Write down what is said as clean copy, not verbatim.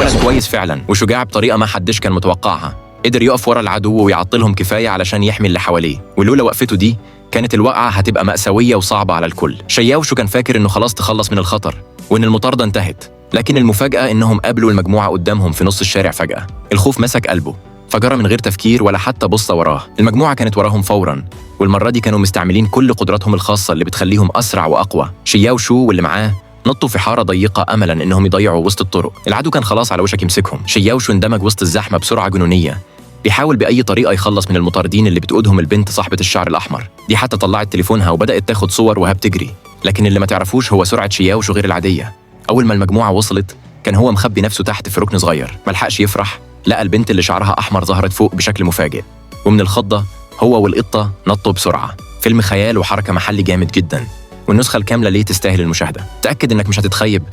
ولد كويس فعلا وشجاع بطريقة ما حدش كان متوقعها. قدر يقف ورا العدو ويعطلهم كفاية علشان يحمي اللي حواليه، ولولا وقفته دي كانت الوقعة هتبقى مأساوية وصعبة على الكل. شياوشو كان فاكر إنه خلاص تخلص من الخطر وإن المطاردة انتهت، لكن المفاجأة إنهم قابلوا المجموعة قدامهم في نص الشارع فجأة. الخوف مسك قلبه فجرى من غير تفكير ولا حتى بصة وراه. المجموعة كانت وراهم فوراً، والمرة دي كانوا مستعملين كل قدراتهم الخاصة اللي بتخليهم أسرع وأقوى. شياوشو واللي معاه نطوا في حارة ضيقة أملاً إنهم يضيعوا وسط الطرق. العدو كان خلاص على وشك يمسكهم. شياوشو اندمج وسط الزحمة بسرعة جنونية، بيحاول بأي طريقة يخلص من المطاردين اللي بتقودهم البنت صاحبة الشعر الأحمر دي. حتى طلعت تليفونها وبدأت تاخد صور وهي بتجري. لكن اللي ما تعرفوش هو سرعة شياوشو غير العادية. أول ما المجموعة وصلت كان هو مخبي نفسه تحت في ركن صغير. ملحقش يفرح، لقى البنت اللي شعرها أحمر ظهرت فوق بشكل مفاجئ، ومن الخضة هو والقطة نطوا بسرعة. فيلم خيال وحركة محلي جامد جدا، والنسخة الكاملة ليه تستاهل المشاهدة. تأكد إنك مش هتتخيب